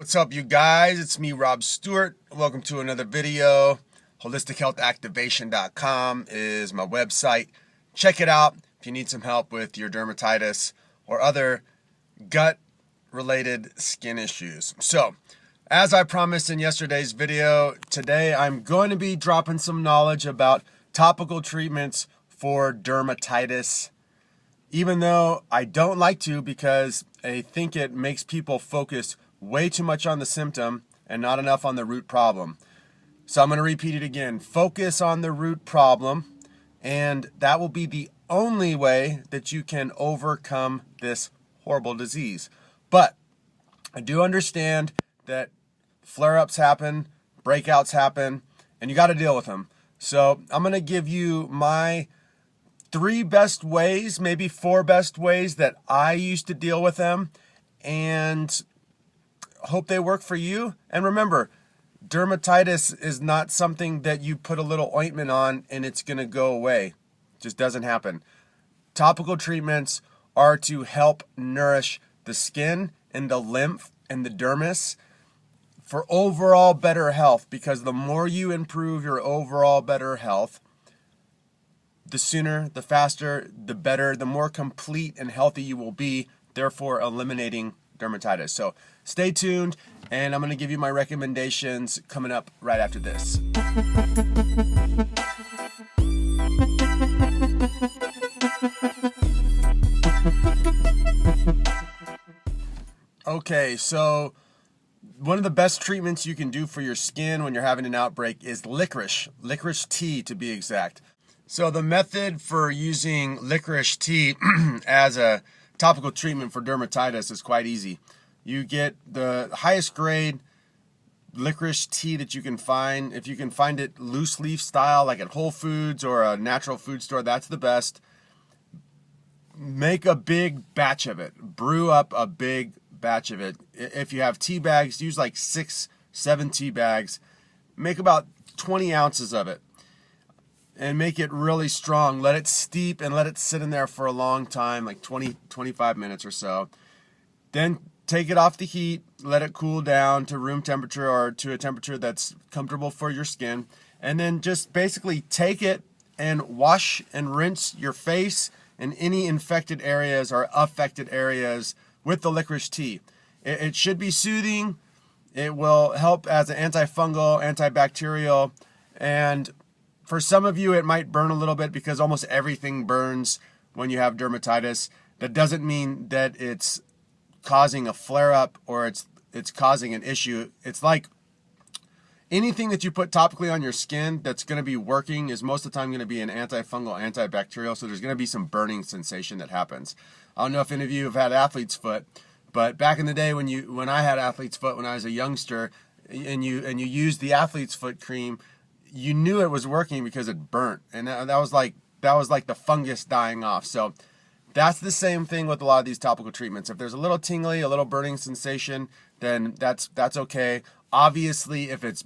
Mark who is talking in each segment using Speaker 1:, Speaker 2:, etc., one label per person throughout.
Speaker 1: What's up, you guys? It's me, Rob Stuart. Welcome to another video. HolistichealthActivation.com is my website. Check it out if you need some help with your dermatitis or other gut-related skin issues. So, as I promised in yesterday's video, today I'm going to be dropping some knowledge about topical treatments for dermatitis. Even though I don't like to, because I think it makes people focus way too much on the symptom and not enough on the root problem. So I'm going to repeat it again. Focus on the root problem, and that will be the only way that you can overcome this horrible disease. But I do understand that flare-ups happen, breakouts happen, and you got to deal with them. So I'm going to give you my 3 best ways, maybe 4 best ways that I used to deal with them, and hope they work for you. And remember, dermatitis is not something that you put a little ointment on and it's going to go away. It just doesn't happen. Topical treatments are to help nourish the skin and the lymph and the dermis for overall better health, because the more you improve your overall better health, the sooner, the faster, the better, the more complete and healthy you will be, therefore eliminating dermatitis. So stay tuned, and I'm going to give you my recommendations coming up right after this. Okay, so one of the best treatments you can do for your skin when you're having an outbreak is licorice tea to be exact. So the method for using licorice tea as a topical treatment for dermatitis is quite easy. You get the highest grade licorice tea that you can find. If you can find it loose leaf style, like at Whole Foods or a natural food store, that's the best. Make a big batch of it. Brew up a big batch of it. If you have tea bags, use like 6-7 tea bags. Make about 20 ounces of it. And make it really strong. Let it steep and let it sit in there for a long time, like 20-25 minutes or so. Then take it off the heat, let it cool down to room temperature or to a temperature that's comfortable for your skin. And then just basically take it and wash and rinse your face and any infected areas or affected areas with the licorice tea. It should be soothing. It will help as an antifungal, antibacterial, and for some of you, it might burn a little bit because almost everything burns when you have dermatitis. That doesn't mean that it's causing a flare-up or it's causing an issue. It's like anything that you put topically on your skin that's going to be working is most of the time going to be an antifungal, antibacterial, so there's going to be some burning sensation that happens. I don't know if any of you have had athlete's foot, but back in the day when I had athlete's foot when I was a youngster, and you used the athlete's foot cream, you knew it was working because it burnt, and that was like the fungus dying off. So that's the same thing with a lot of these topical treatments. If there's a little tingly, a little burning sensation, then that's okay. Obviously, if it's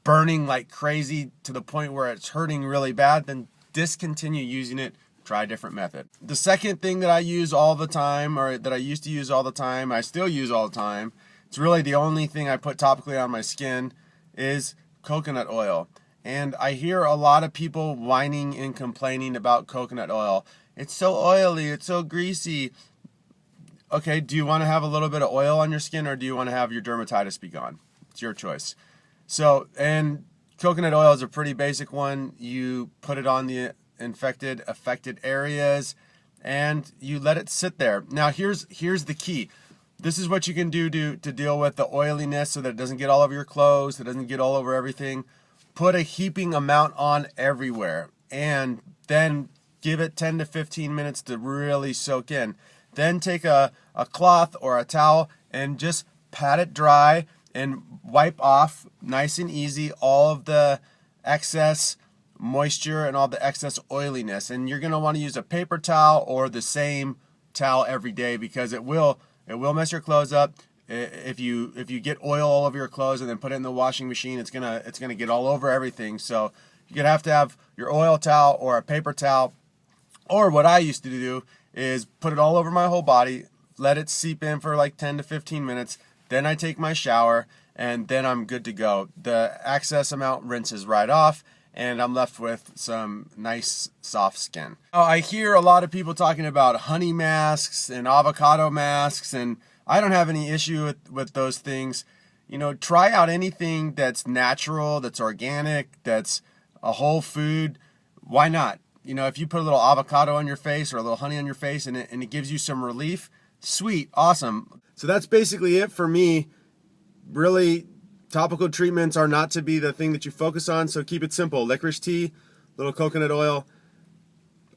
Speaker 1: burning like crazy to the point where it's hurting really bad, then discontinue using it. Try a different method. The second thing that I use all the time, or that I used to use all the time, I still use all the time, it's really the only thing I put topically on my skin, is coconut oil. And I hear a lot of people whining and complaining about coconut oil. It's so oily, it's so greasy. Okay, do you want to have a little bit of oil on your skin, or do you want to have your dermatitis be gone? It's your choice. So, and coconut oil is a pretty basic one. You put it on the affected areas, and you let it sit there. Now, here's the key. This is what you can do to deal with the oiliness so that it doesn't get all over your clothes, it doesn't get all over everything. Put a heaping amount on everywhere, and then give it 10 to 15 minutes to really soak in. Then take a cloth or a towel and just pat it dry and wipe off nice and easy all of the excess moisture and all the excess oiliness. And you're going to want to use a paper towel or the same towel every day, because it will mess your clothes up. If you get oil all over your clothes and then put it in the washing machine, it's gonna get all over everything. So you're gonna have to have your oil towel or a paper towel, or what I used to do is put it all over my whole body, let it seep in for like 10 to 15 minutes, then I take my shower, and then I'm good to go. The excess amount rinses right off, and I'm left with some nice soft skin. I hear a lot of people talking about honey masks and avocado masks, and I don't have any issue with those things. You know, try out anything that's natural, that's organic, that's a whole food. Why not? You know, if you put a little avocado on your face or a little honey on your face and it gives you some relief, sweet, awesome. So that's basically it for me. Really, topical treatments are not to be the thing that you focus on, so keep it simple. Licorice tea, little coconut oil,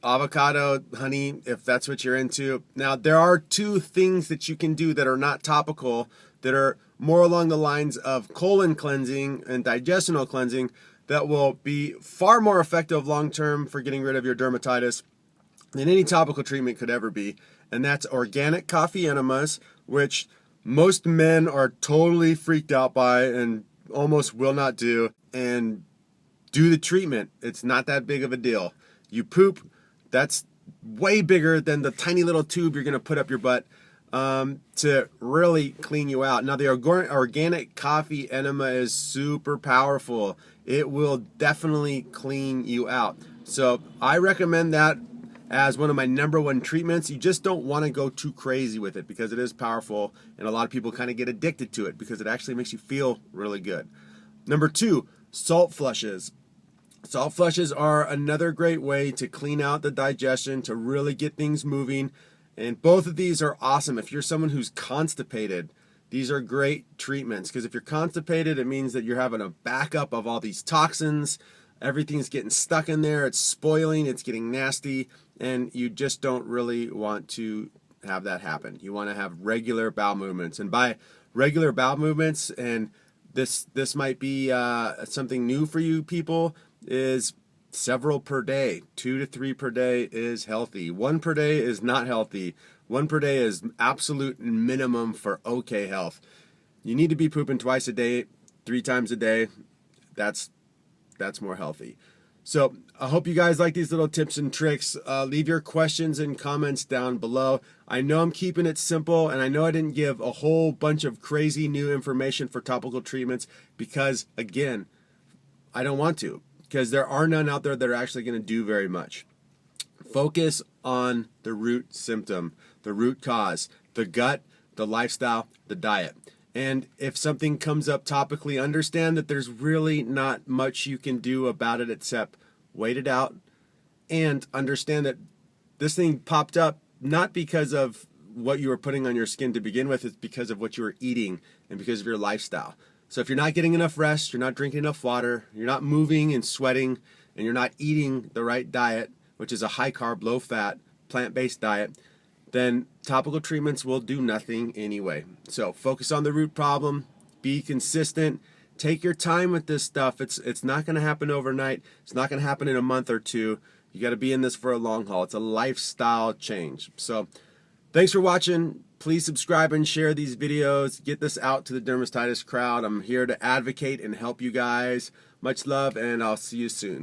Speaker 1: avocado, honey, if that's what you're into. Now, there are two things that you can do that are not topical, that are more along the lines of colon cleansing and digestional cleansing, that will be far more effective long-term for getting rid of your dermatitis than any topical treatment could ever be. And that's organic coffee enemas, which most men are totally freaked out by and almost will not do. And do the treatment. It's not that big of a deal. You poop, that's way bigger than the tiny little tube you're going to put up your butt to really clean you out. Now, the organic coffee enema is super powerful. It will definitely clean you out. So I recommend that as one of my #1 treatments. You just don't want to go too crazy with it because it is powerful, and a lot of people kind of get addicted to it because it actually makes you feel really good. #2, salt flushes. Salt flushes are another great way to clean out the digestion, to really get things moving. And both of these are awesome. If you're someone who's constipated, these are great treatments, because if you're constipated, it means that you're having a backup of all these toxins. Everything's getting stuck in there. It's spoiling. It's getting nasty. And you just don't really want to have that happen. You want to have regular bowel movements. And by regular bowel movements, and this might be something new for you people, is several per day. 2 to 3 per day is healthy. 1 per day is not healthy. 1 per day is absolute minimum for okay health. You need to be pooping twice a day, 3 times a day. That's more healthy. So I hope you guys like these little tips and tricks. Leave your questions and comments down below. I know I'm keeping it simple, and I know I didn't give a whole bunch of crazy new information for topical treatments because, again, I don't want to, because there are none out there that are actually going to do very much. Focus on the root symptom, the root cause, the gut, the lifestyle, the diet. And if something comes up topically, understand that there's really not much you can do about it except wait it out, and understand that this thing popped up not because of what you were putting on your skin to begin with, it's because of what you were eating and because of your lifestyle. So if you're not getting enough rest, you're not drinking enough water, you're not moving and sweating, and you're not eating the right diet, which is a high carb, low fat, plant-based diet, then topical treatments will do nothing anyway. So focus on the root problem, be consistent, take your time with this stuff. It's not going to happen overnight. It's not going to happen in a month or two. You got to be in this for a long haul. It's a lifestyle change. So thanks for watching. Please subscribe and share these videos. Get this out to the dermatitis crowd. I'm here to advocate and help you guys. Much love, and I'll see you soon.